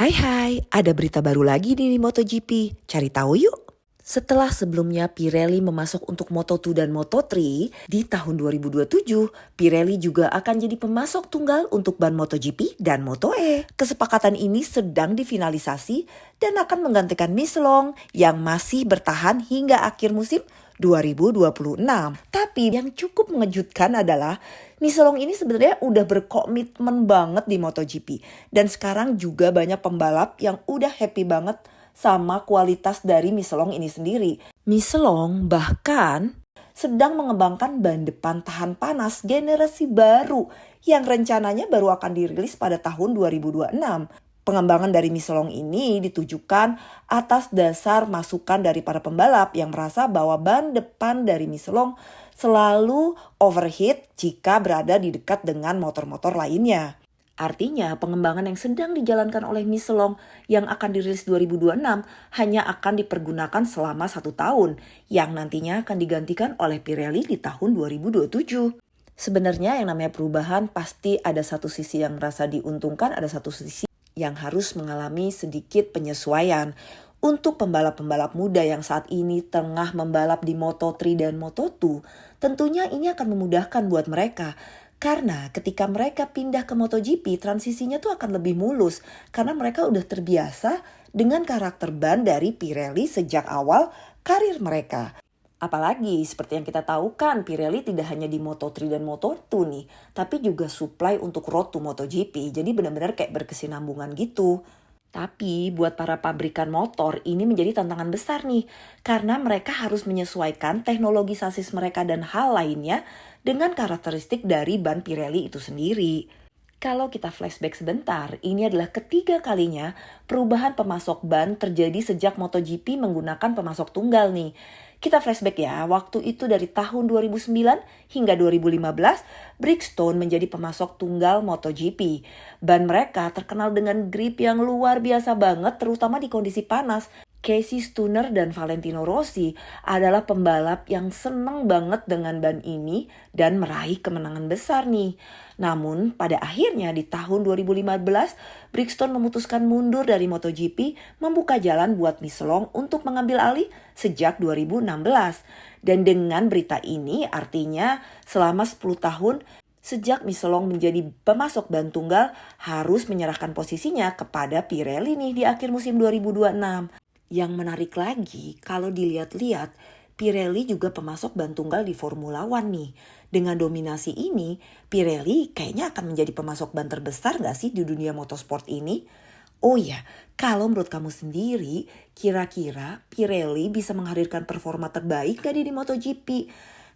Hai, ada berita baru lagi nih di MotoGP. Cari tahu yuk. Setelah sebelumnya Pirelli memasok untuk Moto2 dan Moto3, di tahun 2027 Pirelli juga akan jadi pemasok tunggal untuk ban MotoGP dan Moto2. Kesepakatan ini sedang difinalisasi dan akan menggantikan Michelin yang masih bertahan hingga akhir musim 2026. Tapi yang cukup mengejutkan adalah Michelin ini sebenarnya udah berkomitmen banget di MotoGP. Dan sekarang juga banyak pembalap yang udah happy banget sama kualitas dari Michelin ini sendiri. Michelin bahkan sedang mengembangkan ban depan tahan panas generasi baru yang rencananya baru akan dirilis pada tahun 2026. Pengembangan dari Michelin ini ditujukan atas dasar masukan dari para pembalap yang merasa bahwa ban depan dari Michelin selalu overheat jika berada di dekat dengan motor-motor lainnya. Artinya pengembangan yang sedang dijalankan oleh Michelin yang akan dirilis 2026 hanya akan dipergunakan selama 1 tahun yang nantinya akan digantikan oleh Pirelli di tahun 2027. Sebenarnya yang namanya perubahan pasti ada satu sisi yang merasa diuntungkan, ada satu sisi yang harus mengalami sedikit penyesuaian. Untuk pembalap-pembalap muda yang saat ini tengah membalap di Moto3 dan Moto2, tentunya ini akan memudahkan buat mereka. Karena ketika mereka pindah ke MotoGP, transisinya tuh akan lebih mulus. Karena mereka udah terbiasa dengan karakter ban dari Pirelli sejak awal karir mereka. Apalagi seperti yang kita tahu kan, Pirelli tidak hanya di Moto3 dan Moto2 nih, tapi juga supply untuk Road to MotoGP. Jadi benar-benar kayak berkesinambungan gitu. Tapi buat para pabrikan motor ini menjadi tantangan besar nih. Karena mereka harus menyesuaikan teknologi sasis mereka dan hal lainnya dengan karakteristik dari ban Pirelli itu sendiri. Kalau kita flashback sebentar, ini adalah ketiga kalinya perubahan pemasok ban terjadi sejak MotoGP menggunakan pemasok tunggal nih. Kita flashback ya, waktu itu dari tahun 2009 hingga 2015, Bridgestone menjadi pemasok tunggal MotoGP. Ban mereka terkenal dengan grip yang luar biasa banget, terutama di kondisi panas. Casey Stoner dan Valentino Rossi adalah pembalap yang seneng banget dengan ban ini dan meraih kemenangan besar nih. Namun pada akhirnya di tahun 2015, Bridgestone memutuskan mundur dari MotoGP, membuka jalan buat Michelin untuk mengambil alih sejak 2016. Dan dengan berita ini artinya selama 10 tahun sejak Michelin menjadi pemasok ban tunggal harus menyerahkan posisinya kepada Pirelli nih di akhir musim 2026. Yang menarik lagi, kalau dilihat-lihat, Pirelli juga pemasok ban tunggal di Formula One nih. Dengan dominasi ini, Pirelli kayaknya akan menjadi pemasok ban terbesar gak sih di dunia motorsport ini? Oh ya, kalau menurut kamu sendiri, kira-kira Pirelli bisa menghadirkan performa terbaik gak di MotoGP?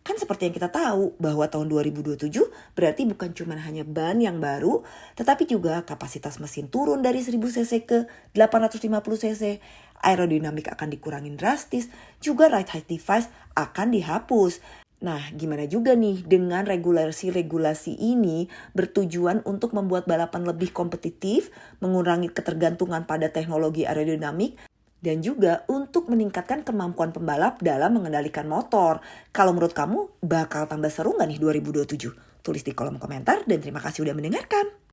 Kan seperti yang kita tahu bahwa tahun 2027 berarti bukan cuma hanya ban yang baru, tetapi juga kapasitas mesin turun dari 1000 cc ke 850 cc. Aerodinamik akan dikurangin drastis, juga ride height device akan dihapus. Nah, gimana juga nih dengan regulasi-regulasi ini bertujuan untuk membuat balapan lebih kompetitif, mengurangi ketergantungan pada teknologi aerodinamik, dan juga untuk meningkatkan kemampuan pembalap dalam mengendalikan motor. Kalau menurut kamu bakal tambah seru nggak nih 2027? Tulis di kolom komentar dan terima kasih udah mendengarkan.